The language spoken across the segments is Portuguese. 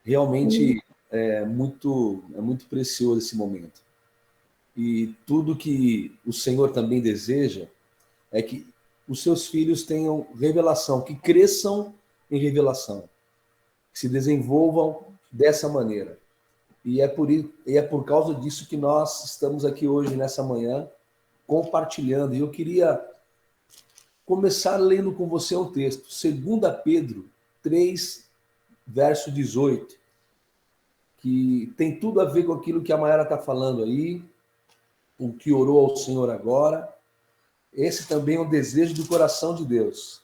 Realmente é muito precioso esse momento. E tudo que o Senhor também deseja é que os seus filhos tenham revelação, que cresçam em revelação, que se desenvolvam dessa maneira. E é por causa disso que nós estamos aqui hoje, nessa manhã, compartilhando. E eu queria começar lendo com você um texto, 2 Pedro 3, verso 18, que tem tudo a ver com aquilo que a Mayara está falando aí, o que orou ao Senhor agora. Esse também é um desejo do coração de Deus.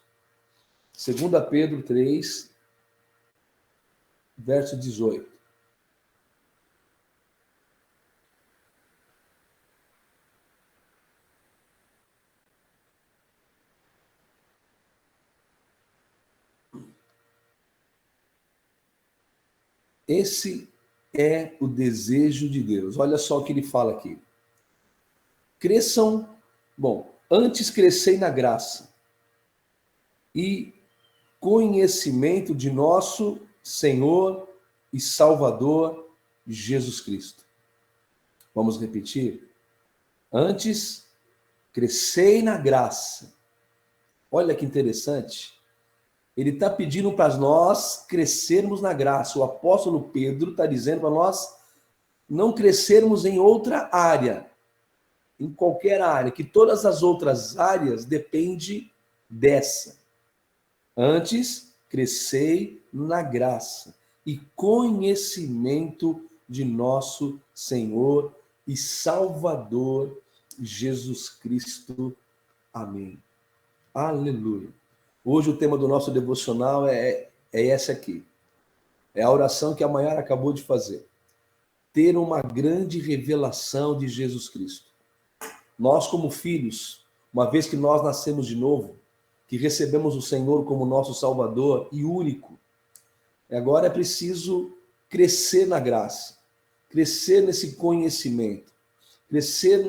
2 Pedro 3, verso 18. Esse é o desejo de Deus. Olha só o que ele fala aqui. Cresçam, antes crescei na graça e conhecimento de nosso Senhor e Salvador Jesus Cristo. Vamos repetir? Antes crescei na graça. Olha que interessante. Ele está pedindo para nós crescermos na graça. O apóstolo Pedro está dizendo para nós não crescermos em outra área, em qualquer área, que todas as outras áreas dependem dessa. Antes, crescei na graça e conhecimento de nosso Senhor e Salvador Jesus Cristo. Amém. Aleluia. Hoje o tema do nosso devocional é esse aqui. É a oração que a Mayara acabou de fazer. Ter uma grande revelação de Jesus Cristo. Nós, como filhos, uma vez que nós nascemos de novo, que recebemos o Senhor como nosso Salvador e único, agora é preciso crescer na graça, crescer nesse conhecimento, crescer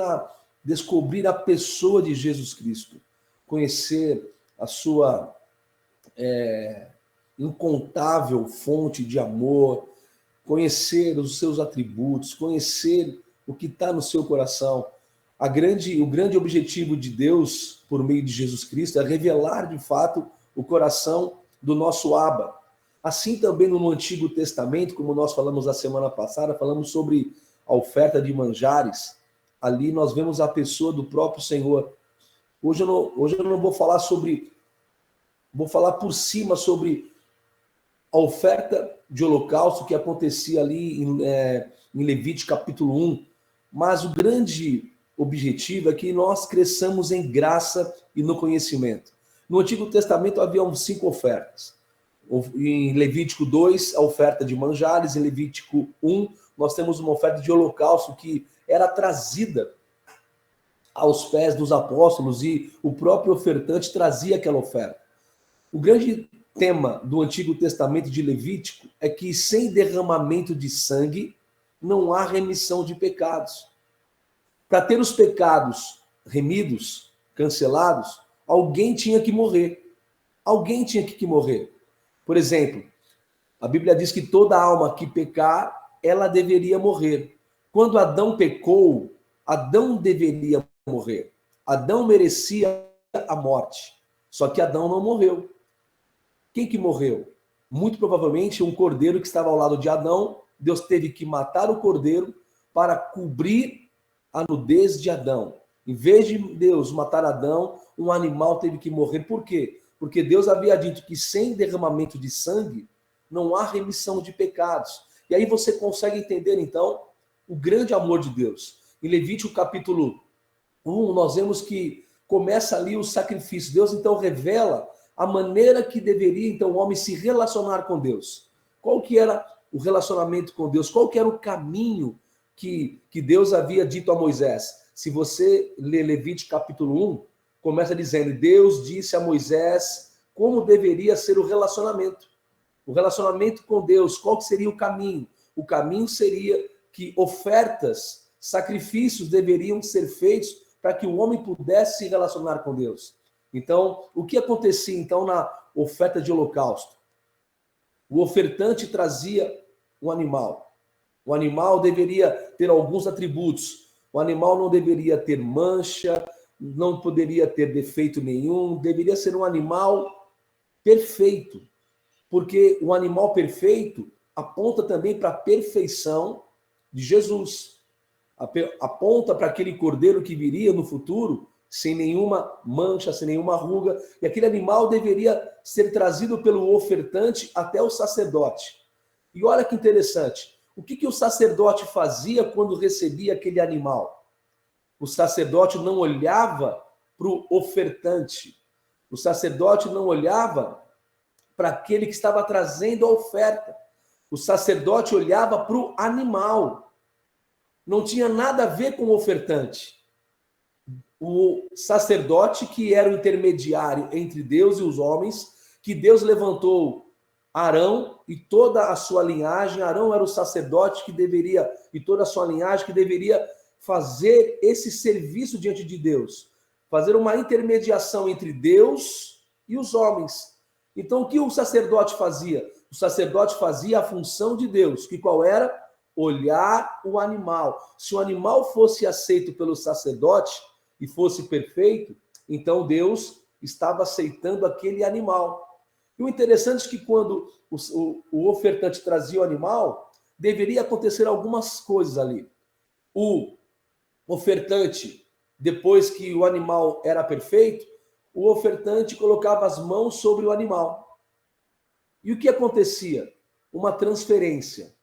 descobrir a pessoa de Jesus Cristo, conhecer a sua incontável fonte de amor, conhecer os seus atributos, conhecer o que está no seu coração. O grande objetivo de Deus, por meio de Jesus Cristo, é revelar, de fato, o coração do nosso Abba. Assim também no Antigo Testamento, como nós falamos na semana passada, falamos sobre a oferta de manjares. Ali nós vemos a pessoa do próprio Senhor. Hoje eu não vou falar vou falar por cima sobre a oferta de holocausto que acontecia ali em Levítico capítulo 1. Mas o grande objetivo é que nós cresçamos em graça e no conhecimento. No Antigo Testamento haviam 5 ofertas. Em Levítico 2, a oferta de manjares. Em Levítico 1, nós temos uma oferta de holocausto que era trazida aos pés dos apóstolos e o próprio ofertante trazia aquela oferta. O grande tema do Antigo Testamento de Levítico é que sem derramamento de sangue não há remissão de pecados. Para ter os pecados remidos, cancelados, alguém tinha que morrer. Alguém tinha que morrer. Por exemplo, a Bíblia diz que toda alma que pecar, ela deveria morrer. Quando Adão pecou, Adão deveria morrer. Adão merecia a morte. Só que Adão não morreu. Quem que morreu? Muito provavelmente um cordeiro que estava ao lado de Adão. Deus teve que matar o cordeiro para cobrir a nudez de Adão. Em vez de Deus matar Adão, um animal teve que morrer. Por quê? Porque Deus havia dito que sem derramamento de sangue não há remissão de pecados. E aí você consegue entender, então, o grande amor de Deus. Em Levítico capítulo 1, nós vemos que começa ali o sacrifício. Deus, então, revela a maneira que deveria, então, o homem se relacionar com Deus. Qual que era o relacionamento com Deus? Qual que era o caminho que Deus havia dito a Moisés? Se você ler Levítico capítulo 1, começa dizendo, Deus disse a Moisés como deveria ser o relacionamento. O relacionamento com Deus, qual que seria o caminho? O caminho seria que ofertas, sacrifícios deveriam ser feitos para que o homem pudesse se relacionar com Deus. Então, o que acontecia então na oferta de holocausto? O ofertante trazia um animal. O animal deveria ter alguns atributos. O animal não deveria ter mancha, não poderia ter defeito nenhum, deveria ser um animal perfeito, porque o animal perfeito aponta também para a perfeição de Jesus, aponta para aquele cordeiro que viria no futuro sem nenhuma mancha, sem nenhuma ruga, e aquele animal deveria ser trazido pelo ofertante até o sacerdote. E olha que interessante, o que o sacerdote fazia quando recebia aquele animal? O sacerdote não olhava para o ofertante, o sacerdote não olhava para aquele que estava trazendo a oferta, o sacerdote olhava para o animal, não tinha nada a ver com o ofertante. O sacerdote, que era o intermediário entre Deus e os homens, que Deus levantou Arão e toda a sua linhagem. Arão era o sacerdote que deveria, e toda a sua linhagem que deveria fazer esse serviço diante de Deus, fazer uma intermediação entre Deus e os homens. Então, o que o sacerdote fazia? O sacerdote fazia a função de Deus, que qual era? Olhar o animal. Se o animal fosse aceito pelo sacerdote e fosse perfeito, então Deus estava aceitando aquele animal. E o interessante é que quando o ofertante trazia o animal, deveria acontecer algumas coisas ali. O ofertante, depois que o animal era perfeito, o ofertante colocava as mãos sobre o animal. E o que acontecia? Uma transferência.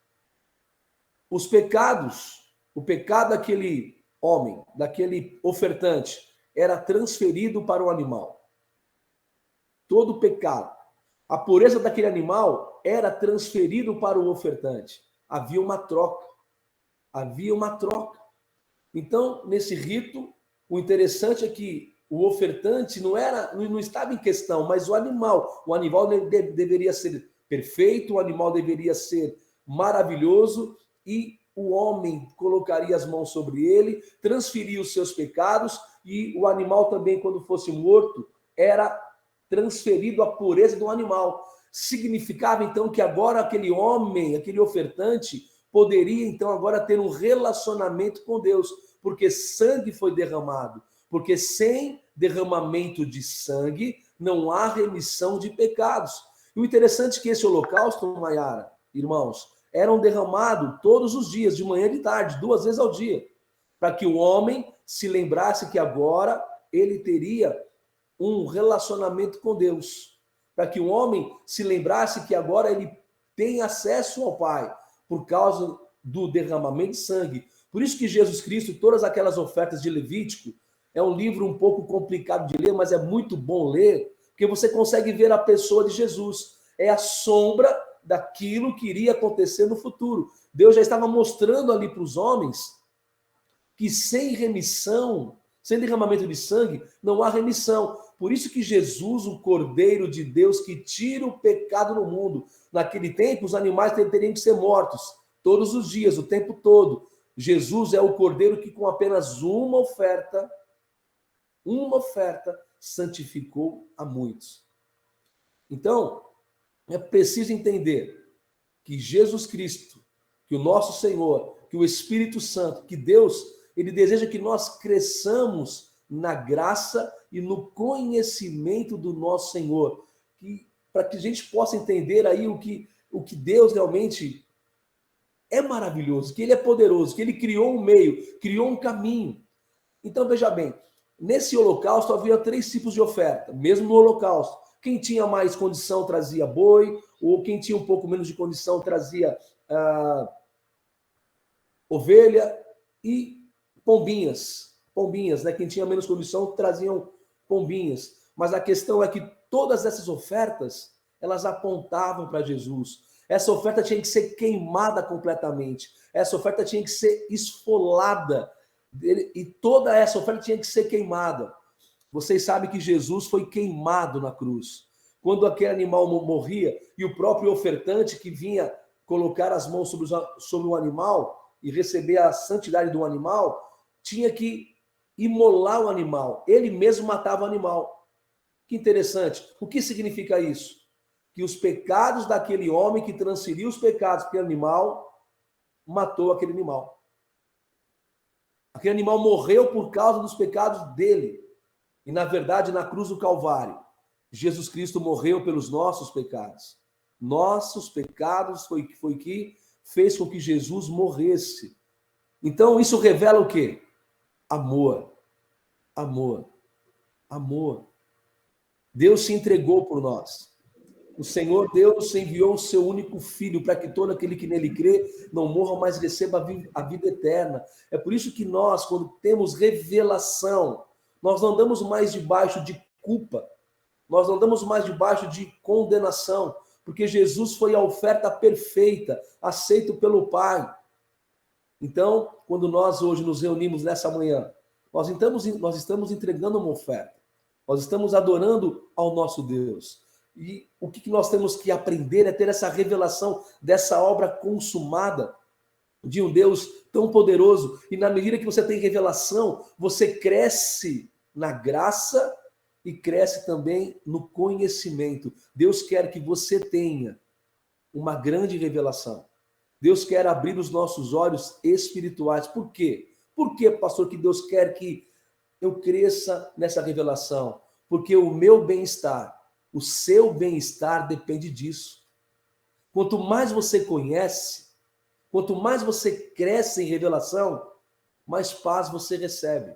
Os pecados, o pecado daquele homem, daquele ofertante, era transferido para o animal. Todo o pecado. A pureza daquele animal era transferido para o ofertante. Havia uma troca. Havia uma troca. Então, nesse rito, o interessante é que o ofertante não estava em questão, mas o animal. O animal deveria ser perfeito, o animal deveria ser maravilhoso, e o homem colocaria as mãos sobre ele, transferia os seus pecados, e o animal também, quando fosse morto, era transferido a pureza do animal. Significava, então, que agora aquele homem, aquele ofertante, poderia, então, agora ter um relacionamento com Deus, porque sangue foi derramado. Porque sem derramamento de sangue, não há remissão de pecados. E o interessante é que esse holocausto, Maiara, irmãos, eram derramados todos os dias, de manhã e de tarde, 2 vezes ao dia, para que o homem se lembrasse que agora ele teria um relacionamento com Deus, para que o homem se lembrasse que agora ele tem acesso ao Pai, por causa do derramamento de sangue. Por isso que Jesus Cristo, todas aquelas ofertas de Levítico, é um livro um pouco complicado de ler, mas é muito bom ler, porque você consegue ver a pessoa de Jesus. É a sombra daquilo que iria acontecer no futuro. Deus já estava mostrando ali para os homens que sem remissão, sem derramamento de sangue, não há remissão. Por isso que Jesus, o Cordeiro de Deus que tira o pecado no mundo, naquele tempo os animais teriam que ser mortos todos os dias, o tempo todo. Jesus é o Cordeiro que com apenas uma oferta, santificou a muitos. Então, é preciso entender que Jesus Cristo, que o nosso Senhor, que o Espírito Santo, que Deus, ele deseja que nós cresçamos na graça e no conhecimento do nosso Senhor, para que a gente possa entender aí o que Deus realmente é maravilhoso, que ele é poderoso, que ele criou um meio, criou um caminho. Então, veja bem, nesse holocausto havia 3 tipos de oferta, mesmo no holocausto. Quem tinha mais condição trazia boi, ou quem tinha um pouco menos de condição trazia ovelha e pombinhas. Pombinhas, né? Quem tinha menos condição traziam pombinhas. Mas a questão é que todas essas ofertas, elas apontavam para Jesus. Essa oferta tinha que ser queimada completamente. Essa oferta tinha que ser esfolada. E toda essa oferta tinha que ser queimada. Vocês sabem que Jesus foi queimado na cruz. Quando aquele animal morria, e o próprio ofertante que vinha colocar as mãos sobre o animal e receber a santidade do animal, tinha que imolar o animal. Ele mesmo matava o animal. Que interessante. O que significa isso? que os pecados daquele homem que transferiu os pecados para o animal, matou aquele animal. Aquele animal morreu por causa dos pecados dele. E, na verdade, na cruz do Calvário, Jesus Cristo morreu pelos nossos pecados. Nossos pecados foi que fez com que Jesus morresse. Então, isso revela o quê? Amor. Amor. Amor. Deus se entregou por nós. O Senhor Deus enviou o seu único Filho para que todo aquele que nele crê não morra, mas receba a vida eterna. É por isso que nós, quando temos revelação, nós não andamos mais debaixo de culpa, nós não andamos mais debaixo de condenação, porque Jesus foi a oferta perfeita, aceito pelo Pai. Então, quando nós hoje nos reunimos nessa manhã, nós estamos entregando uma oferta, nós estamos adorando ao nosso Deus. E o que nós temos que aprender é ter essa revelação dessa obra consumada de um Deus tão poderoso. E na medida que você tem revelação, você cresce na graça e cresce também no conhecimento. Deus quer que você tenha uma grande revelação. Deus quer abrir os nossos olhos espirituais. Por quê? Por que, pastor, que Deus quer que eu cresça nessa revelação? Porque o meu bem-estar, o seu bem-estar depende disso. Quanto mais você conhece, quanto mais você cresce em revelação, mais paz você recebe,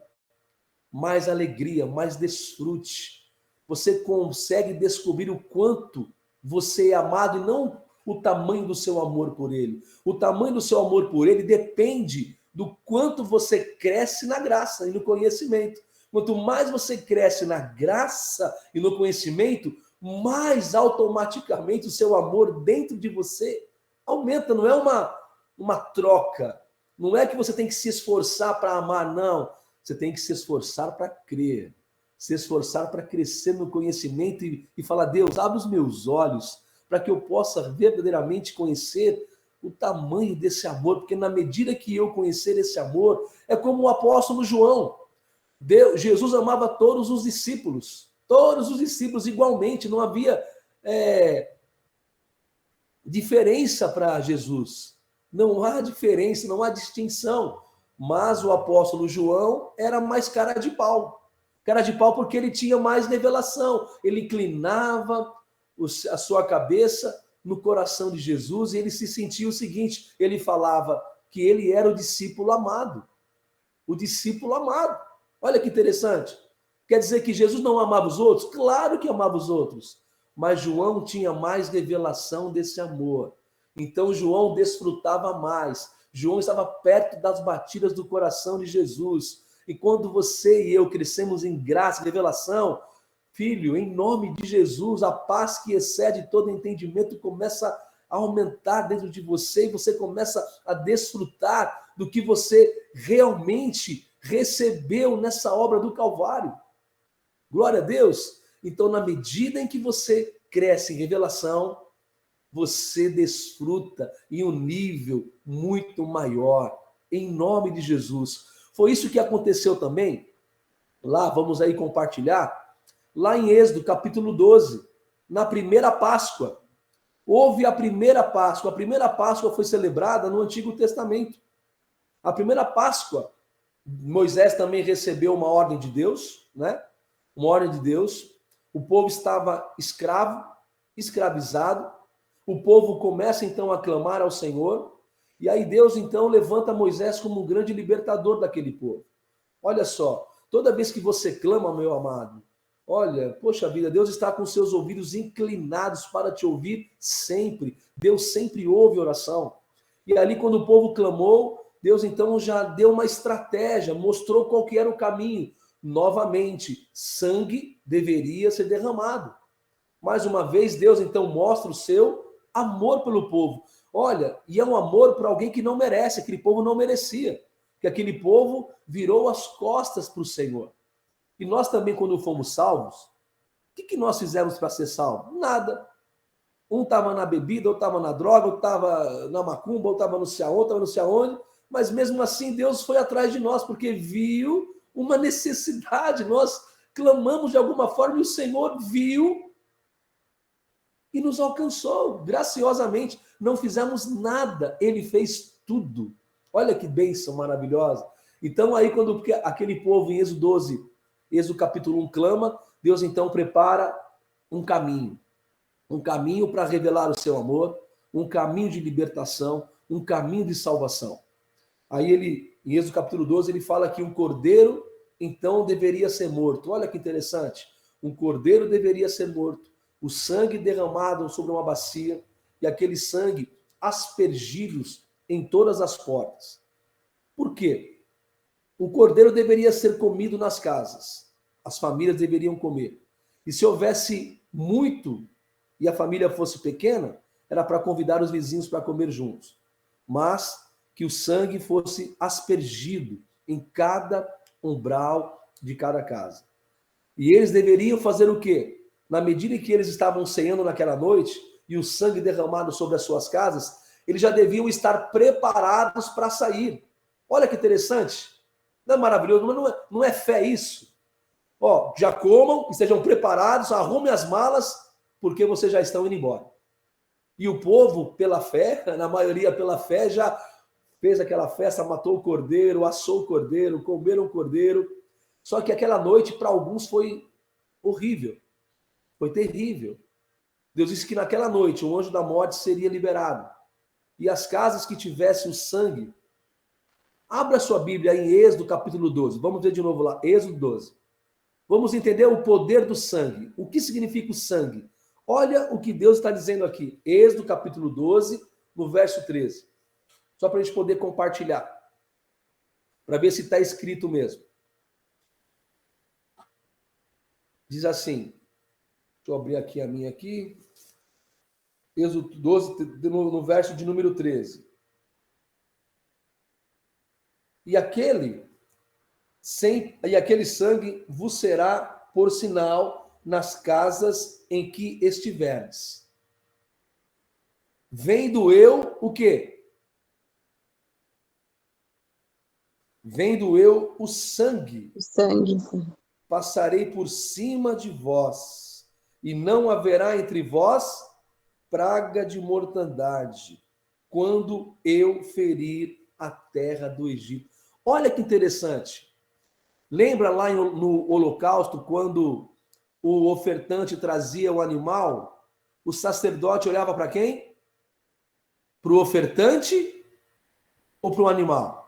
mais alegria, mais desfrute. Você consegue descobrir o quanto você é amado e não o tamanho do seu amor por ele. O tamanho do seu amor por ele depende do quanto você cresce na graça e no conhecimento. Quanto mais você cresce na graça e no conhecimento, mais automaticamente o seu amor dentro de você aumenta. Não é uma troca. Não é que você tem que se esforçar para amar, não. Você tem que se esforçar para crer. Se esforçar para crescer no conhecimento e falar, Deus, abre os meus olhos para que eu possa verdadeiramente conhecer o tamanho desse amor, porque na medida que eu conhecer esse amor, é como o apóstolo João. Jesus amava todos os discípulos igualmente, não havia diferença para Jesus. Não há diferença, não há distinção. Mas o apóstolo João era mais cara de pau. Cara de pau porque ele tinha mais revelação. Ele inclinava a sua cabeça no coração de Jesus e ele se sentia o seguinte, ele falava que ele era o discípulo amado. O discípulo amado. Olha que interessante. Quer dizer que Jesus não amava os outros? Claro que amava os outros. Mas João tinha mais revelação desse amor. Então João desfrutava mais. João estava perto das batidas do coração de Jesus. E quando você e eu crescemos em graça e revelação, filho, em nome de Jesus, a paz que excede todo entendimento começa a aumentar dentro de você e você começa a desfrutar do que você realmente recebeu nessa obra do Calvário. Glória a Deus. Então, na medida em que você cresce em revelação, você desfruta em um nível muito maior, em nome de Jesus. Foi isso que aconteceu também, lá, vamos aí compartilhar, lá em Êxodo, capítulo 12, na primeira Páscoa. Houve a primeira Páscoa foi celebrada no Antigo Testamento. A primeira Páscoa, Moisés também recebeu uma ordem de Deus, né? Uma ordem de Deus. O povo estava escravizado. O povo começa então a clamar ao Senhor. E aí Deus então levanta Moisés como um grande libertador daquele povo. Olha só, toda vez que você clama, meu amado, olha, poxa vida, Deus está com seus ouvidos inclinados para te ouvir sempre. Deus sempre ouve oração. E ali quando o povo clamou, Deus então já deu uma estratégia, mostrou qual que era o caminho. Novamente, sangue deveria ser derramado. Mais uma vez, Deus então mostra o seu amor pelo povo. Olha, e é um amor para alguém que não merece, aquele povo não merecia. Que aquele povo virou as costas para o Senhor. E nós também, quando fomos salvos, o que nós fizemos para ser salvos? Nada. Um estava na bebida, outro estava na droga, outro estava na macumba, outro estava não sei aonde, estava não sei aonde. Mas mesmo assim, Deus foi atrás de nós, porque viu uma necessidade. Nós clamamos de alguma forma e o Senhor viu e nos alcançou graciosamente. Não fizemos nada, ele fez tudo. Olha que bênção maravilhosa. Então aí quando aquele povo em Êxodo 12, Êxodo capítulo 1 clama, Deus então prepara um caminho para revelar o seu amor, um caminho de libertação, um caminho de salvação. Aí ele, em Êxodo capítulo 12, ele fala que um cordeiro então deveria ser morto. Olha que interessante. Um cordeiro deveria ser morto. O sangue derramado sobre uma bacia e aquele sangue aspergidos em todas as portas. Por quê? O cordeiro deveria ser comido nas casas. As famílias deveriam comer. E se houvesse muito e a família fosse pequena, era para convidar os vizinhos para comer juntos. Mas que o sangue fosse aspergido em cada umbral de cada casa. E eles deveriam fazer o quê? Na medida em que eles estavam ceando naquela noite e o sangue derramado sobre as suas casas, eles já deviam estar preparados para sair. Olha que interessante. Não é maravilhoso? Mas não é fé isso. Ó, já comam, estejam preparados, arrumem as malas, porque vocês já estão indo embora. E o povo, pela fé, na maioria pela fé, já fez aquela festa, matou o cordeiro, assou o cordeiro, comeram o cordeiro. Só que aquela noite, para alguns, foi horrível. Foi terrível. Deus disse que naquela noite o anjo da morte seria liberado. E as casas que tivessem o sangue. Abra sua Bíblia em Êxodo capítulo 12. Vamos ver de novo lá, Êxodo 12. Vamos entender o poder do sangue. O que significa o sangue? Olha o que Deus está dizendo aqui. Êxodo capítulo 12, no verso 13. Só para a gente poder compartilhar. Para ver se está escrito mesmo. Diz assim. Deixa eu abrir aqui a minha aqui. Êxodo 12, no verso de número 13. E aquele sangue vos será por sinal nas casas em que estiverdes. Vendo eu o quê? Vendo eu o sangue. O sangue. Passarei por cima de vós, e não haverá entre vós praga de mortandade, quando eu ferir a terra do Egito. Olha que interessante. Lembra lá no Holocausto, quando o ofertante trazia o animal, o sacerdote olhava para quem? Para o ofertante ou para o animal?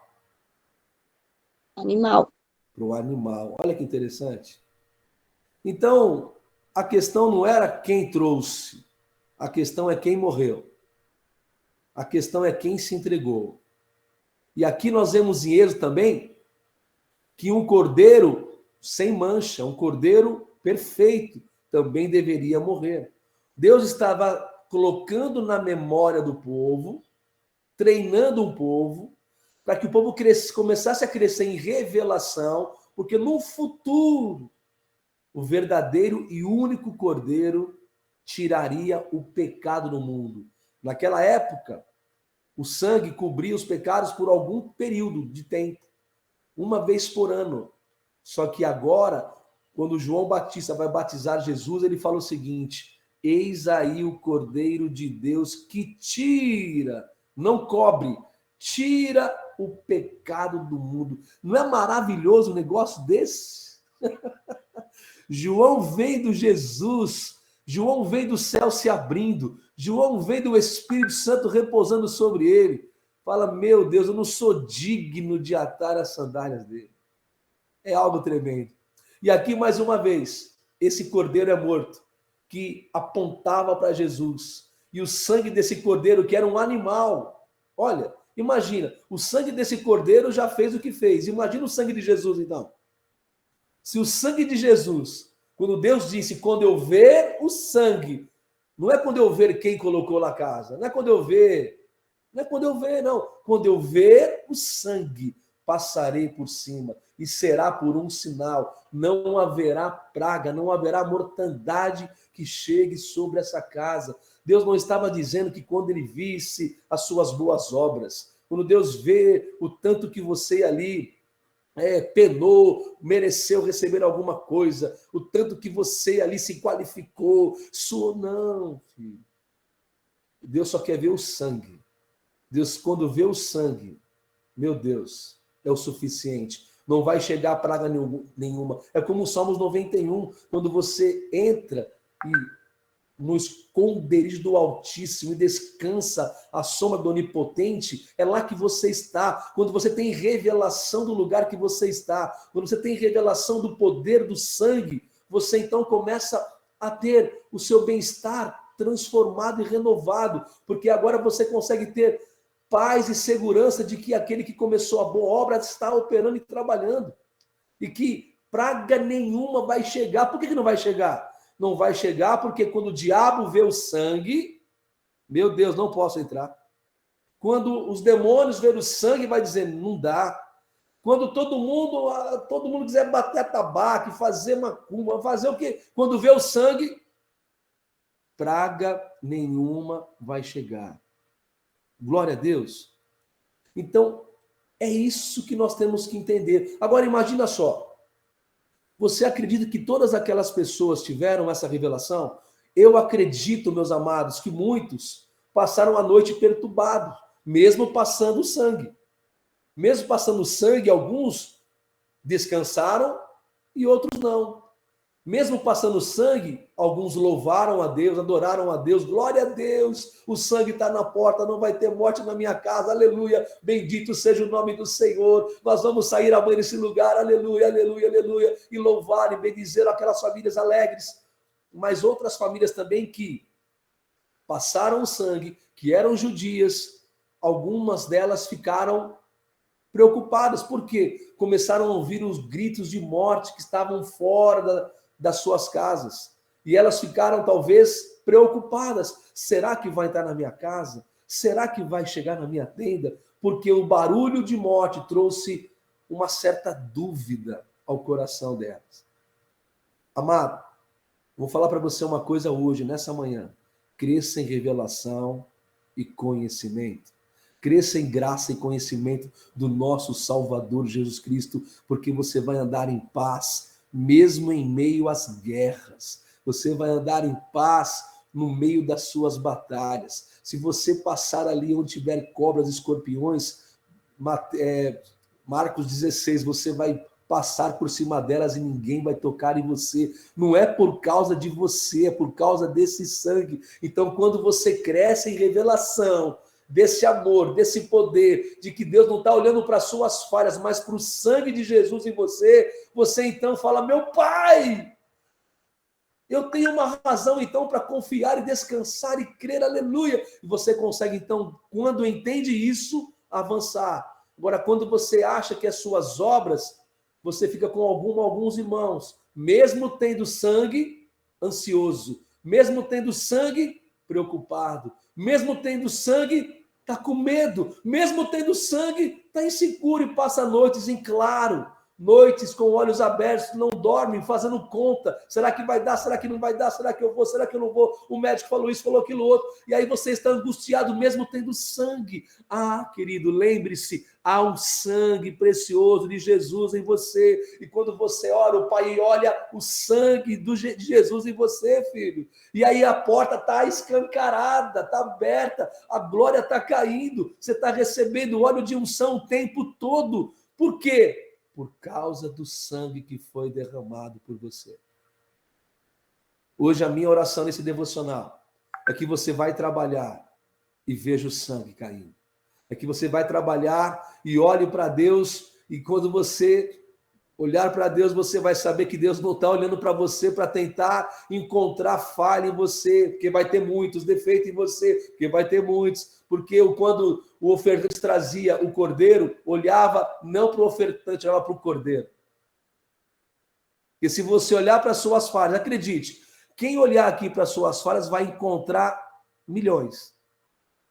Animal. Para o animal. Olha que interessante. Então, a questão não era quem trouxe, a questão é quem morreu. A questão é quem se entregou. E aqui nós vemos em Êxodo também que um cordeiro sem mancha, um cordeiro perfeito, também deveria morrer. Deus estava colocando na memória do povo, treinando o povo, para que o povo começasse a crescer em revelação, porque no futuro, o verdadeiro e único cordeiro tiraria o pecado do mundo. Naquela época, o sangue cobria os pecados por algum período de tempo, uma vez por ano. Só que agora, quando João Batista vai batizar Jesus, ele fala o seguinte: eis aí o Cordeiro de Deus que tira, não cobre, tira o pecado do mundo. Não é maravilhoso um negócio desse? João vendo Jesus, João vendo o céu se abrindo, João vendo o Espírito Santo repousando sobre ele. Fala, meu Deus, eu não sou digno de atar as sandálias dele. É algo tremendo. E aqui, mais uma vez, esse cordeiro é morto, que apontava para Jesus. E o sangue desse cordeiro, que era um animal. Olha, imagina, o sangue desse cordeiro já fez o que fez. Imagina o sangue de Jesus, então. Se o sangue de Jesus, quando Deus disse, quando eu ver o sangue, não é quando eu ver quem colocou na casa, não é quando eu ver, não. Quando eu ver o sangue, passarei por cima, e será por um sinal, não haverá praga, não haverá mortandade que chegue sobre essa casa. Deus não estava dizendo que quando ele visse as suas boas obras, quando Deus vê o tanto que você ali penou, mereceu receber alguma coisa, o tanto que você ali se qualificou, suou. Não, filho. Deus só quer ver o sangue. Deus, quando vê o sangue, meu Deus, é o suficiente. Não vai chegar praga nenhuma. É como o Salmos 91, quando você entra no esconderijo do Altíssimo e descansa à sombra do Onipotente, é lá que você está. Quando você tem revelação do lugar que você está, quando você tem revelação do poder do sangue, você então começa a ter o seu bem-estar transformado e renovado, porque agora você consegue ter paz e segurança de que aquele que começou a boa obra está operando e trabalhando, e que praga nenhuma vai chegar. Por que não vai chegar? Não vai chegar porque quando o diabo vê o sangue, meu Deus, não posso entrar. Quando os demônios verem o sangue, vai dizer, não dá. Quando todo mundo quiser bater atabaque, fazer macumba, fazer o quê? Quando vê o sangue, praga nenhuma vai chegar. Glória a Deus. Então, é isso que nós temos que entender. Agora, imagina só. Você acredita que todas aquelas pessoas tiveram essa revelação? Eu acredito, meus amados, que muitos passaram a noite perturbados, mesmo passando sangue. Mesmo passando sangue, alguns descansaram e outros não. Mesmo passando sangue, alguns louvaram a Deus, adoraram a Deus, glória a Deus, o sangue está na porta, não vai ter morte na minha casa, aleluia, bendito seja o nome do Senhor, nós vamos sair amanhã nesse lugar, aleluia, aleluia, aleluia, e louvar e bendizer aquelas famílias alegres, mas outras famílias também que passaram o sangue, que eram judias, algumas delas ficaram preocupadas, porque começaram a ouvir os gritos de morte que estavam fora das suas casas. E elas ficaram, talvez, preocupadas. Será que vai entrar na minha casa? Será que vai chegar na minha tenda? Porque o barulho de morte trouxe uma certa dúvida ao coração delas. Amado, vou falar para você uma coisa hoje, nessa manhã. Cresça em revelação e conhecimento. Cresça em graça e conhecimento do nosso Salvador Jesus Cristo, porque você vai andar em paz, mesmo em meio às guerras. Você vai andar em paz no meio das suas batalhas. Se você passar ali onde tiver cobras e escorpiões, Marcos 16, você vai passar por cima delas e ninguém vai tocar em você. Não é por causa de você, é por causa desse sangue. Então, quando você cresce em revelação desse amor, desse poder, de que Deus não está olhando para as suas falhas, mas para o sangue de Jesus em você, você então fala, meu Pai, eu tenho uma razão então para confiar e descansar e crer, aleluia. E você consegue então, quando entende isso, avançar. Agora, quando você acha que as suas obras, você fica com alguns irmãos, mesmo tendo sangue, ansioso, mesmo tendo sangue, preocupado, mesmo tendo sangue, está com medo, mesmo tendo sangue, está inseguro e passa noites em claro, noites com olhos abertos, não dorme, fazendo conta, será que vai dar, será que não vai dar, será que eu vou, será que eu não vou, o médico falou isso, falou aquilo outro, e aí você está angustiado mesmo tendo sangue. Ah, querido, lembre-se, há um sangue precioso de Jesus em você, e quando você ora, o Pai olha o sangue de Jesus em você, filho, e aí a porta está escancarada, está aberta, a glória está caindo, você está recebendo óleo de unção o tempo todo. Por quê? Por causa do sangue que foi derramado por você. Hoje a minha oração nesse devocional é que você vai trabalhar e veja o sangue caindo. É que você vai trabalhar e olhe para Deus, e quando você olhar para Deus, você vai saber que Deus não está olhando para você para tentar encontrar falha em você, porque vai ter muitos defeitos em você, porque vai ter muitos, porque quando o ofertante trazia o cordeiro, olhava não para o ofertante, olhava para o cordeiro. Porque se você olhar para as suas falhas, acredite, quem olhar aqui para as suas falhas vai encontrar milhões.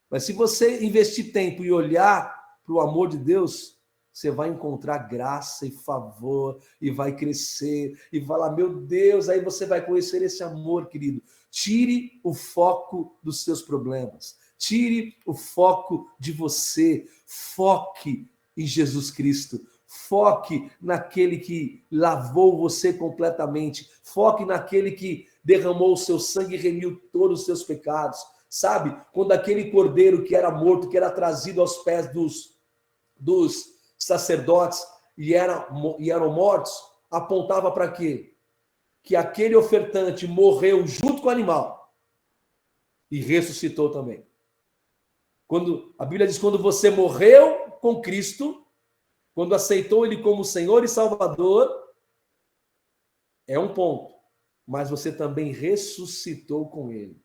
Mas se você investir tempo e olhar para o amor de Deus, você vai encontrar graça e favor, e vai crescer, e falar, meu Deus, aí você vai conhecer esse amor, querido. Tire o foco dos seus problemas, tire o foco de você, foque em Jesus Cristo, Foque naquele que lavou você completamente. Foque naquele que derramou o seu sangue e remiu todos os seus pecados. Sabe? Quando aquele cordeiro que era morto, que era trazido aos pés dos sacerdotes e eram mortos, apontava para quê? Que aquele ofertante morreu junto com o animal e ressuscitou também. Quando a Bíblia diz, quando você morreu com Cristo, quando aceitou Ele como Senhor e Salvador, é um ponto, mas você também ressuscitou com Ele.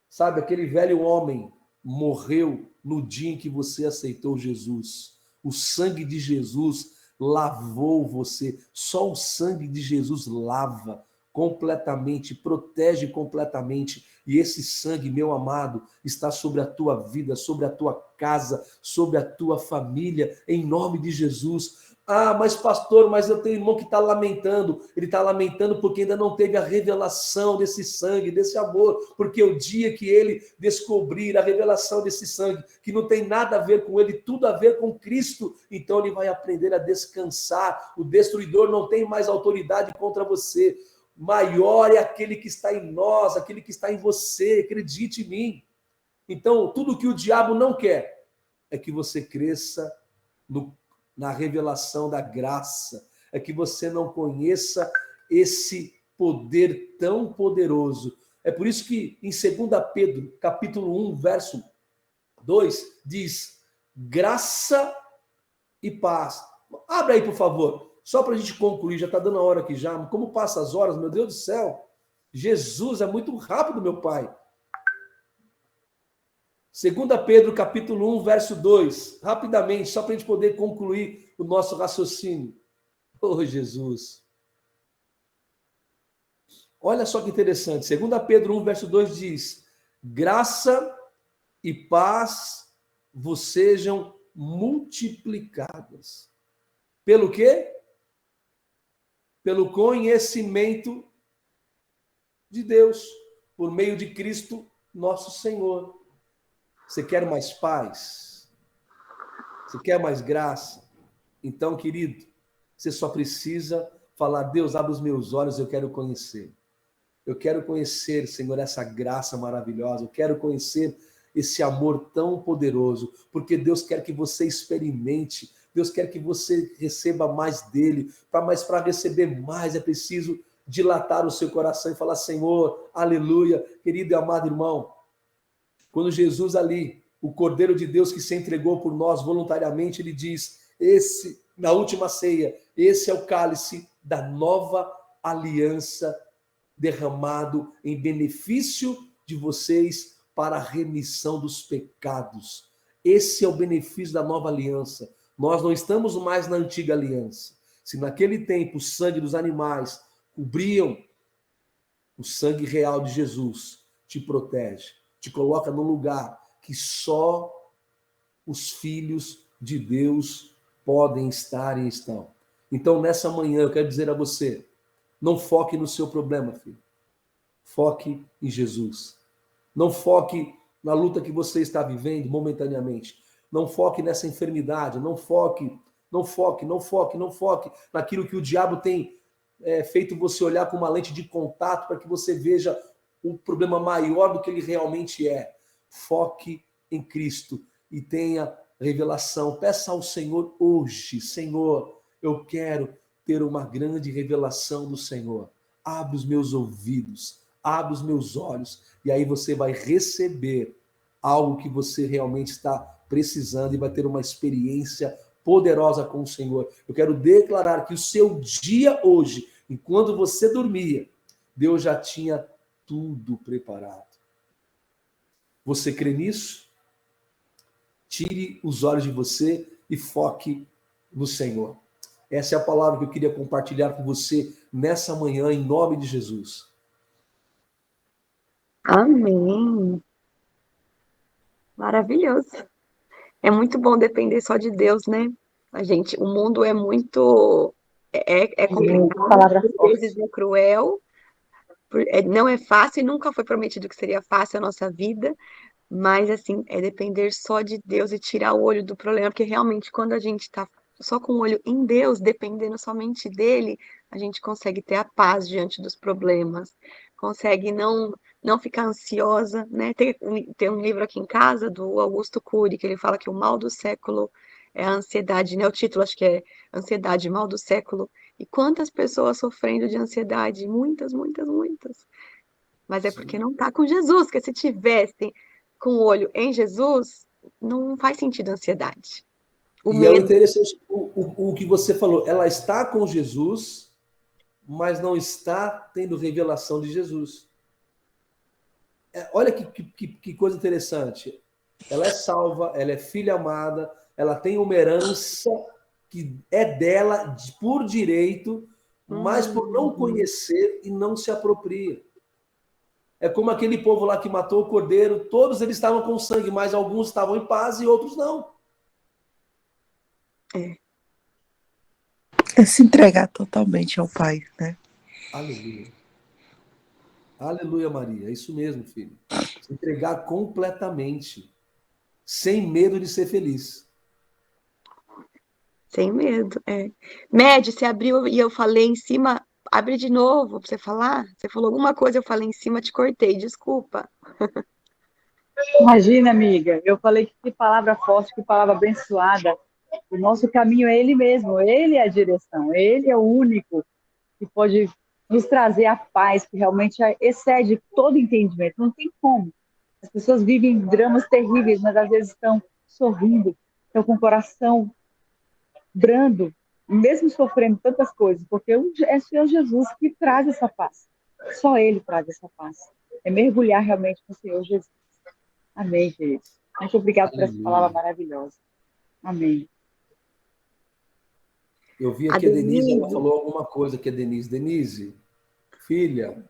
Sabe, aquele velho homem morreu no dia em que você aceitou Jesus. O sangue de Jesus lavou você. Só o sangue de Jesus lava completamente, protege completamente. E esse sangue, meu amado, está sobre a tua vida, sobre a tua casa, sobre a tua família, em nome de Jesus. Ah, mas pastor, mas eu tenho um irmão que está lamentando. Ele está lamentando porque ainda não teve a revelação desse sangue, desse amor. Porque o dia que ele descobrir a revelação desse sangue, que não tem nada a ver com ele, tudo a ver com Cristo, então ele vai aprender a descansar. O destruidor não tem mais autoridade contra você. Maior é aquele que está em nós, aquele que está em você. Acredite em mim. Então, tudo que o diabo não quer é que você cresça na revelação da graça, é que você não conheça esse poder tão poderoso. É por isso que em 2 Pedro, capítulo 1, verso 2, diz, graça e paz. Abre aí, por favor, só para a gente concluir, já está dando a hora aqui já. Como passa as horas, meu Deus do céu. Jesus é muito rápido, meu Pai. 2 Pedro, capítulo 1, verso 2. Rapidamente, só para a gente poder concluir o nosso raciocínio. Oh, Jesus. Olha só que interessante. 2 Pedro 1, verso 2 diz, graça e paz vos sejam multiplicadas. Pelo quê? Pelo conhecimento de Deus, por meio de Cristo, nosso Senhor. Você quer mais paz? Você quer mais graça? Então, querido, você só precisa falar, Deus, abre os meus olhos, eu quero conhecer. Eu quero conhecer, Senhor, essa graça maravilhosa. Eu quero conhecer esse amor tão poderoso, porque Deus quer que você experimente, Deus quer que você receba mais dele, mas para receber mais é preciso dilatar o seu coração e falar, Senhor, aleluia, querido e amado irmão, quando Jesus ali, o Cordeiro de Deus que se entregou por nós voluntariamente, ele diz, na última ceia, esse é o cálice da nova aliança derramado em benefício de vocês para a remissão dos pecados. Esse é o benefício da nova aliança. Nós não estamos mais na antiga aliança. Se naquele tempo o sangue dos animais cobriam, o sangue real de Jesus te protege, te coloca no lugar que só os filhos de Deus podem estar e estão. Então, nessa manhã, eu quero dizer a você, não foque no seu problema, filho. Foque em Jesus. Não foque na luta que você está vivendo momentaneamente. Não foque nessa enfermidade. Não foque naquilo que o diabo tem feito você olhar com uma lente de contato para que você veja um problema maior do que ele realmente é. Foque em Cristo e tenha revelação. Peça ao Senhor hoje, Senhor, eu quero ter uma grande revelação do Senhor. Abre os meus ouvidos, abre os meus olhos, e aí você vai receber algo que você realmente está precisando e vai ter uma experiência poderosa com o Senhor. Eu quero declarar que o seu dia hoje, enquanto você dormia, Deus já tinha tudo preparado. Você crê nisso? Tire os olhos de você e foque no Senhor. Essa é a palavra que eu queria compartilhar com você nessa manhã, em nome de Jesus. Amém. Maravilhoso. É muito bom depender só de Deus, né? O mundo é muito complicado, Palavra às vezes é cruel, não é fácil e nunca foi prometido que seria fácil a nossa vida, mas assim, é depender só de Deus e tirar o olho do problema, porque realmente quando a gente está só com o olho em Deus, dependendo somente dele, a gente consegue ter a paz diante dos problemas, consegue não ficar ansiosa, né? Tem um livro aqui em casa do Augusto Cury, que ele fala que o mal do século é a ansiedade, né? O título acho que é Ansiedade, Mal do Século. E quantas pessoas sofrendo de ansiedade? Muitas, muitas, muitas. Mas é porque Sim. não está com Jesus, porque se tivesse com o olho em Jesus, não faz sentido a ansiedade. O E é o medo. interessante, o que você falou, ela está com Jesus, mas não está tendo revelação de Jesus. Olha que coisa interessante. Ela é salva, ela é filha amada, ela tem uma herança que é dela por direito, mas por não Uhum. conhecer e não se apropria. É como aquele povo lá que matou o cordeiro, todos eles estavam com sangue, mas alguns estavam em paz e outros não. É, É se entregar totalmente ao Pai, né? Aleluia. Aleluia, Maria. É isso mesmo, filho. Se entregar completamente, sem medo de ser feliz. sem medo. É. Med, você abriu e eu falei em cima. Abre de novo pra você falar. Você falou alguma coisa, eu falei em cima, te cortei, desculpa. Imagina, amiga, eu falei que palavra forte, que palavra abençoada. O nosso caminho é Ele mesmo, Ele é a direção, Ele é o único que pode nos trazer a paz que realmente excede todo entendimento. Não tem como. As pessoas vivem dramas terríveis, mas às vezes estão sorrindo, estão com o coração brando, mesmo sofrendo tantas coisas, porque é o Senhor Jesus que traz essa paz. Só Ele traz essa paz. É mergulhar realmente no Senhor Jesus. Amém, queridos. Muito obrigada por essa palavra Aleluia. maravilhosa. Amém. Eu vi A aqui a Denise, ela Denise. falou alguma coisa aqui, a Denise. Denise, filha,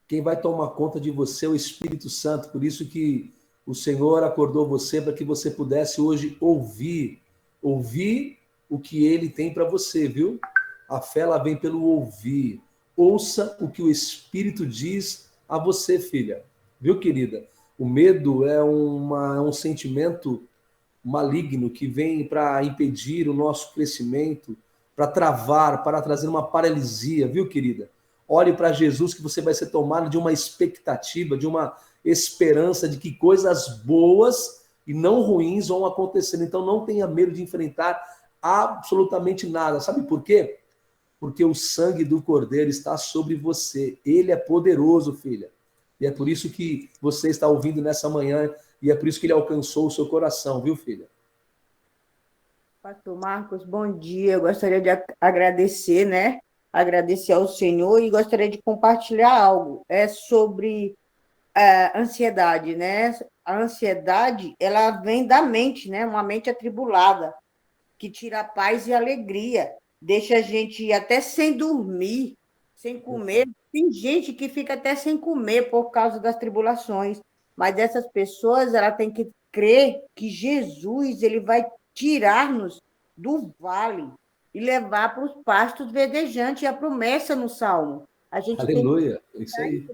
quem vai tomar conta de você é o Espírito Santo, por isso que o Senhor acordou você para que você pudesse hoje ouvir o que ele tem para você, viu? A fé ela vem pelo ouvir. Ouça o que o Espírito diz a você, filha. Viu, querida? O medo é um sentimento maligno que vem para impedir o nosso crescimento, para travar, para trazer uma paralisia, viu, querida? Olhe para Jesus que você vai ser tomado de uma expectativa, de uma esperança de que coisas boas e não ruins vão acontecer. Então não tenha medo de enfrentar absolutamente nada. Sabe por quê? Porque o sangue do Cordeiro está sobre você. Ele é poderoso, filha. E é por isso que você está ouvindo nessa manhã e é por isso que ele alcançou o seu coração, viu, filha? Pastor Marcos, bom dia. Eu gostaria de agradecer, né? Agradecer ao Senhor e gostaria de compartilhar algo. É sobre a ansiedade, né? A ansiedade, ela vem da mente, né? Uma mente atribulada, que tira a paz e a alegria, deixa a gente até sem dormir, sem comer. Tem gente que fica até sem comer por causa das tribulações, mas essas pessoas, ela tem que crer que Jesus, ele vai tirar-nos do vale e levar para os pastos verdejantes, e a promessa no Salmo. A gente tem que Aleluia. É isso aí.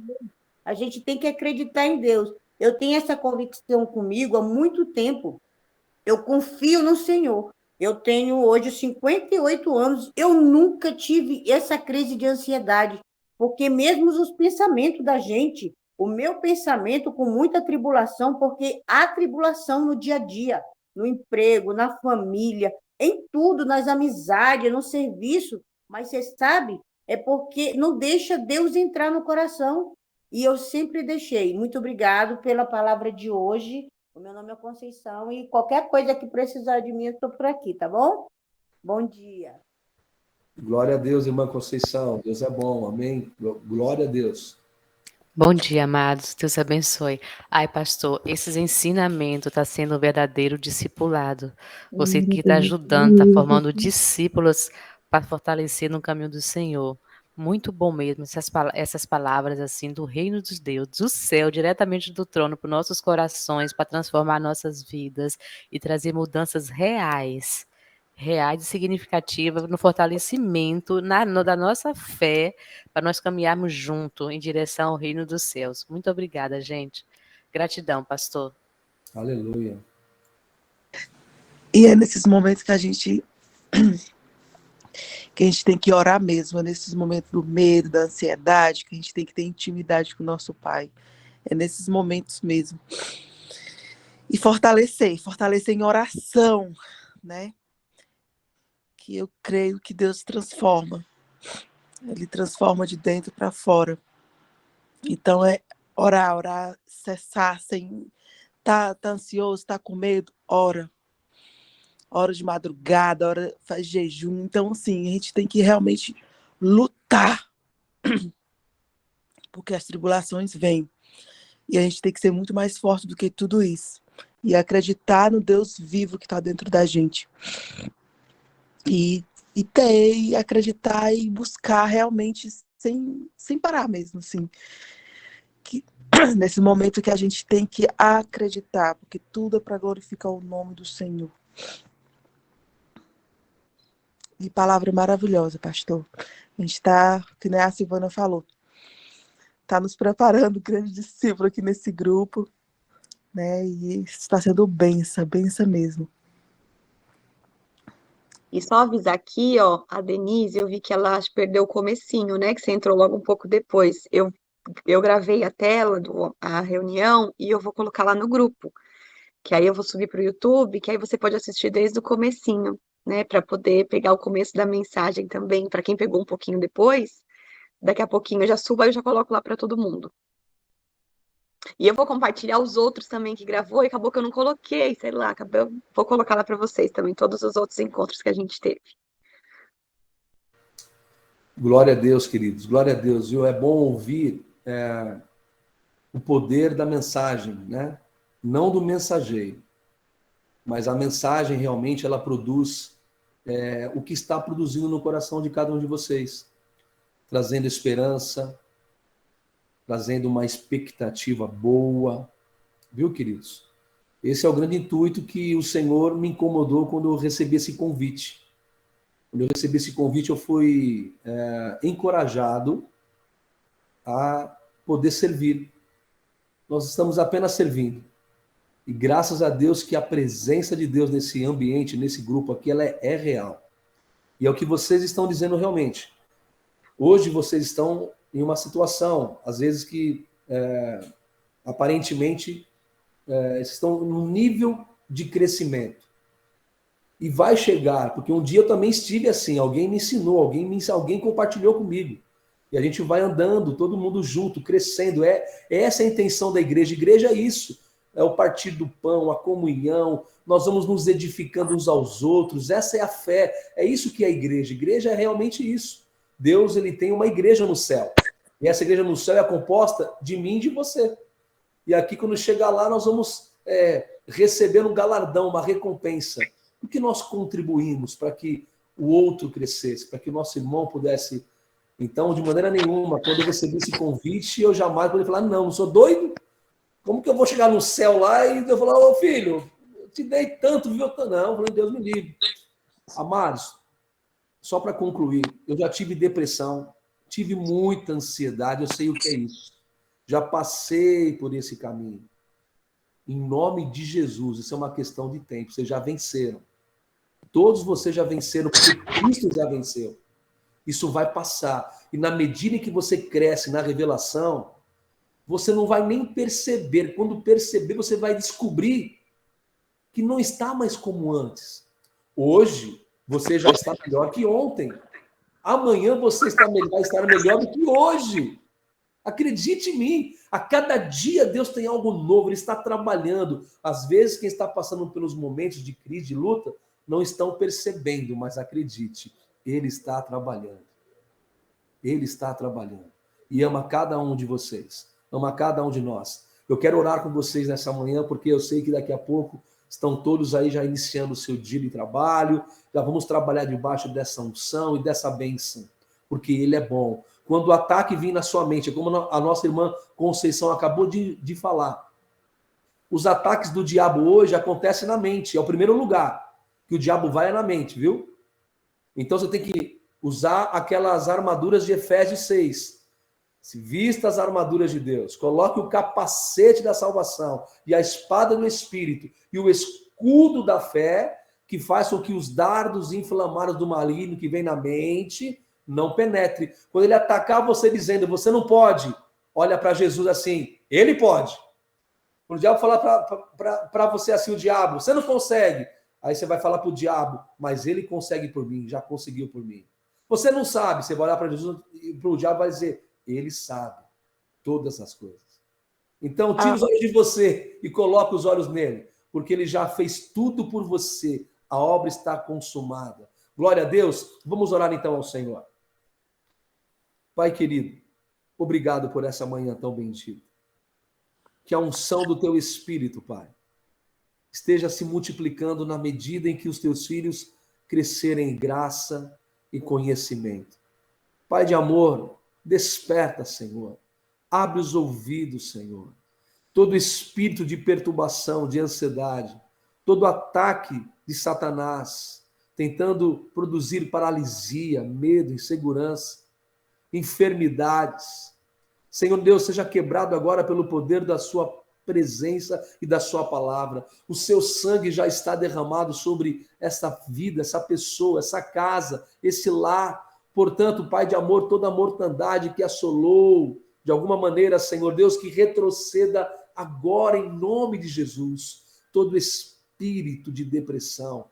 a gente tem que acreditar em Deus. Eu tenho essa convicção comigo há muito tempo. Eu confio no Senhor. Eu tenho hoje 58 anos. Eu nunca tive essa crise de ansiedade, porque mesmo os pensamentos da gente, o meu pensamento com muita tribulação, porque há tribulação no dia a dia, no emprego, na família, em tudo, nas amizades, no serviço, mas você sabe, é porque não deixa Deus entrar no coração. E eu sempre deixei. Muito obrigado pela palavra de hoje. O meu nome é Conceição e qualquer coisa que precisar de mim, eu estou por aqui, tá bom? Bom dia. Glória a Deus, irmã Conceição. Deus é bom. Amém. Glória a Deus. Bom dia, amados. Deus abençoe. Ai, pastor, esses ensinamentos estão sendo um verdadeiro discipulado. Você que está ajudando, está formando discípulos para fortalecer no caminho do Senhor. Muito bom mesmo essas palavras assim do reino dos deuses, do céu, diretamente do trono para os nossos corações, para transformar nossas vidas e trazer mudanças reais e significativas no fortalecimento da nossa fé para nós caminharmos junto em direção ao reino dos céus. Muito obrigada, gente. Gratidão, pastor. Aleluia. E é nesses momentos que a gente que a gente tem que orar mesmo, é nesses momentos do medo, da ansiedade, que a gente tem que ter intimidade com o nosso Pai. É nesses momentos mesmo. E fortalecer em oração, né? Que eu creio que Deus transforma. Ele transforma de dentro para fora. Então é orar, cessar, sem tá ansioso, tá com medo, ora. Hora de madrugada, hora faz jejum. Então, assim, a gente tem que realmente lutar, porque as tribulações vêm. E a gente tem que ser muito mais forte do que tudo isso. E acreditar no Deus vivo que está dentro da gente. E acreditar e buscar realmente sem parar mesmo, assim. Que, nesse momento que a gente tem que acreditar, porque tudo é para glorificar o nome do Senhor. E palavra maravilhosa, pastor. A gente está, que nem a Silvana falou, está nos preparando, grande discípulo aqui nesse grupo, né? E está sendo benção mesmo. E só avisar aqui, ó, a Denise, eu vi que ela perdeu o comecinho, né? Que você entrou logo um pouco depois. Eu gravei a tela a reunião e eu vou colocar lá no grupo. Que aí eu vou subir para o YouTube, que aí você pode assistir desde o comecinho, né? Para poder pegar o começo da mensagem também. Para quem pegou um pouquinho depois, daqui a pouquinho eu já subo e eu já coloco lá para todo mundo. E eu vou compartilhar os outros também que gravou e acabou que eu não coloquei, sei lá, vou colocar lá para vocês também, todos os outros encontros que a gente teve. Glória a Deus, queridos, glória a Deus. Viu? É bom ouvir o poder da mensagem, né? Não do mensageiro, mas a mensagem realmente ela produz o que está produzindo no coração de cada um de vocês, trazendo esperança, trazendo uma expectativa boa, viu, queridos? Esse é o grande intuito que o Senhor me incomodou quando eu recebi esse convite. Quando eu recebi esse convite, eu fui encorajado a poder servir. Nós estamos apenas servindo. E graças a Deus que a presença de Deus nesse ambiente, nesse grupo aqui, ela é real. E é o que vocês estão dizendo realmente. Hoje vocês estão em uma situação, às vezes que aparentemente estão num nível de crescimento. E vai chegar, porque um dia eu também estive assim, alguém me ensinou, alguém compartilhou comigo. E a gente vai andando, todo mundo junto, crescendo. Essa é a intenção da igreja. Igreja é isso. É o partir do pão, a comunhão. Nós vamos nos edificando uns aos outros. Essa é a fé. É isso que é a igreja. Igreja é realmente isso. Deus ele tem uma igreja no céu. E essa igreja no céu é composta de mim e de você. E aqui, quando chegar lá, nós vamos receber um galardão, uma recompensa. O que nós contribuímos para que o outro crescesse, para que o nosso irmão pudesse... Então, de maneira nenhuma, quando eu recebi esse convite, eu jamais poderia falar, não sou doido. Como que eu vou chegar no céu lá e eu falar, ô filho, eu te dei tanto, viu? Não, eu falei, Deus me livre. Amados, só para concluir, eu já tive depressão, tive muita ansiedade, eu sei o que é isso. Já passei por esse caminho. Em nome de Jesus, isso é uma questão de tempo, vocês já venceram. Todos vocês já venceram, porque Cristo já venceu. Isso vai passar. E na medida em que você cresce na revelação, você não vai nem perceber. Quando perceber, você vai descobrir que não está mais como antes. Hoje, você já está melhor que ontem. Amanhã você estará melhor do que hoje. Acredite em mim. A cada dia Deus tem algo novo. Ele está trabalhando. Às vezes, quem está passando pelos momentos de crise, de luta, não estão percebendo, mas acredite, Ele está trabalhando. Ele está trabalhando. E ama cada um de vocês. Ama cada um de nós. Eu quero orar com vocês nessa manhã, porque eu sei que daqui a pouco estão todos aí já iniciando o seu dia de trabalho. Já vamos trabalhar debaixo dessa unção e dessa bênção, porque Ele é bom. Quando o ataque vir na sua mente, como a nossa irmã Conceição acabou de falar, os ataques do diabo hoje acontecem na mente. É o primeiro lugar que o diabo vai na mente, viu? Então você tem que usar aquelas armaduras de Efésios 6. Se vista as armaduras de Deus, coloque o capacete da salvação e a espada do Espírito e o escudo da fé, que faz com que os dardos inflamados do maligno que vem na mente não penetre. Quando ele atacar você dizendo, você não pode, olha para Jesus assim, ele pode. Quando o diabo falar para você assim, o diabo, você não consegue. Aí você vai falar para o diabo, mas ele consegue por mim, já conseguiu por mim. Você não sabe, você vai olhar para Jesus e para o diabo vai dizer, ele sabe todas as coisas. Então, tira os olhos de você e coloca os olhos nele, porque ele já fez tudo por você. A obra está consumada. Glória a Deus. Vamos orar então ao Senhor. Pai querido, obrigado por essa manhã tão bendita. Que a unção do teu Espírito, Pai, esteja se multiplicando na medida em que os teus filhos crescerem em graça e conhecimento. Pai de amor, desperta, Senhor. Abre os ouvidos, Senhor. Todo espírito de perturbação, de ansiedade, todo ataque de Satanás, tentando produzir paralisia, medo, insegurança, enfermidades. Senhor Deus, seja quebrado agora pelo poder da sua presença e da sua palavra. O seu sangue já está derramado sobre essa vida, essa pessoa, essa casa, esse lar. Portanto, Pai de amor, toda a mortandade que assolou, de alguma maneira, Senhor Deus, que retroceda agora em nome de Jesus. Todo espírito de depressão,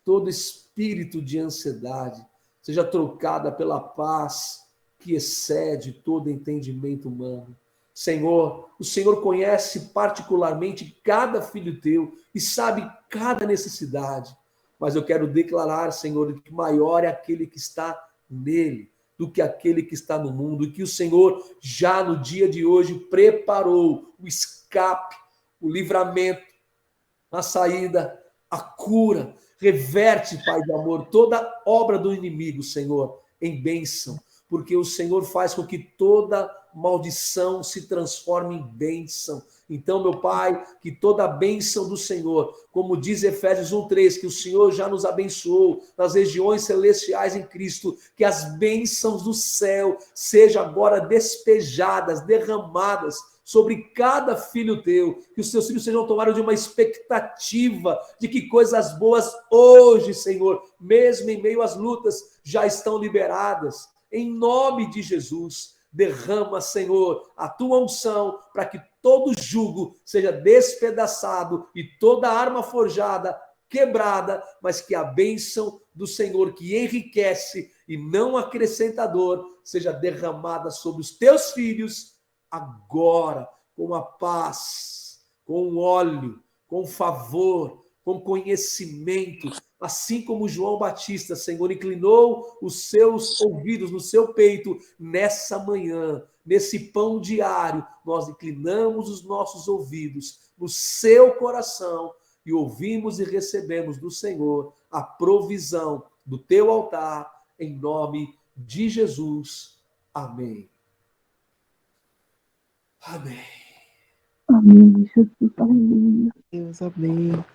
todo espírito de ansiedade, seja trocada pela paz que excede todo entendimento humano. Senhor, o Senhor conhece particularmente cada filho teu e sabe cada necessidade. Mas eu quero declarar, Senhor, que maior é aquele que está nele do que aquele que está no mundo, e que o Senhor já no dia de hoje preparou o escape, o livramento, a saída, a cura. Reverte, Pai de amor, toda obra do inimigo, Senhor, em bênção, porque o Senhor faz com que toda maldição se transforme em bênção. Então, meu Pai, que toda a bênção do Senhor, como diz Efésios 1:3, que o Senhor já nos abençoou nas regiões celestiais em Cristo, que as bênçãos do céu sejam agora despejadas, derramadas sobre cada filho teu, que os teus filhos sejam tomados de uma expectativa de que coisas boas hoje, Senhor, mesmo em meio às lutas, já estão liberadas. Em nome de Jesus, derrama, Senhor, a tua unção para que todo jugo seja despedaçado e toda arma forjada quebrada, mas que a bênção do Senhor, que enriquece e não acrescenta dor, seja derramada sobre os teus filhos agora, com a paz, com o óleo, com favor, com conhecimento, assim como João Batista, Senhor, inclinou os seus ouvidos no seu peito nessa manhã, nesse pão diário, nós inclinamos os nossos ouvidos no seu coração e ouvimos e recebemos do Senhor a provisão do teu altar, em nome de Jesus. Amém. Amém. Amém, Jesus. Amém. Deus, amém.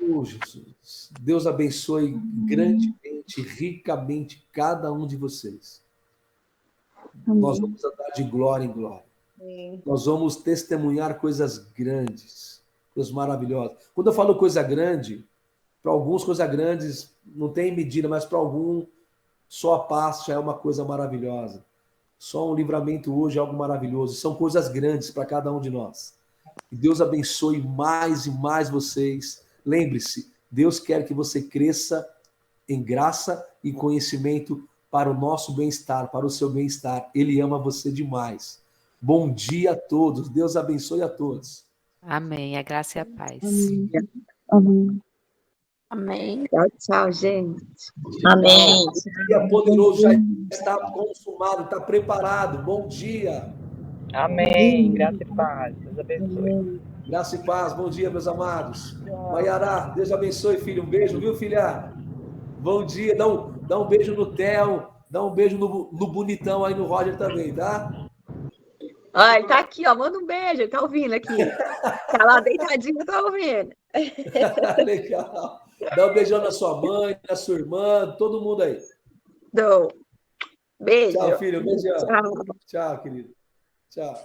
Oh, Jesus. Deus abençoe grandemente, ricamente cada um de vocês. Amém. Nós vamos andar de glória em glória. Nós vamos testemunhar coisas grandes, coisas maravilhosas. Quando eu falo coisa grande, para alguns coisas grandes não tem medida, mas para algum só a paz já é uma coisa maravilhosa. Só um livramento hoje é algo maravilhoso. São coisas grandes para cada um de nós. Que Deus abençoe mais e mais vocês. Lembre-se, Deus quer que você cresça em graça e conhecimento para o nosso bem-estar, para o seu bem-estar. Ele ama você demais. Bom dia a todos. Deus abençoe a todos. Amém. A graça e a paz. Amém. Amém. Amém. Tchau, tchau, gente. Amém. O dia poderoso já está consumado, está preparado. Bom dia. Amém. Graça e paz. Deus abençoe. Graça e paz. Bom dia, meus amados. Maiara, Deus abençoe, filho. Um beijo, viu, filha? Bom dia. Dá um beijo no Theo. Dá um beijo no bonitão aí no Roger também, tá? Ah, ele tá aqui, ó. Manda um beijo. Ele tá ouvindo aqui. Tá lá deitadinho, tá ouvindo. Legal. Dá um beijão na sua mãe, na sua irmã, todo mundo aí. Dou. Beijo. Tchau, filho. Beijão. Tchau. Tchau, querido. Tchau.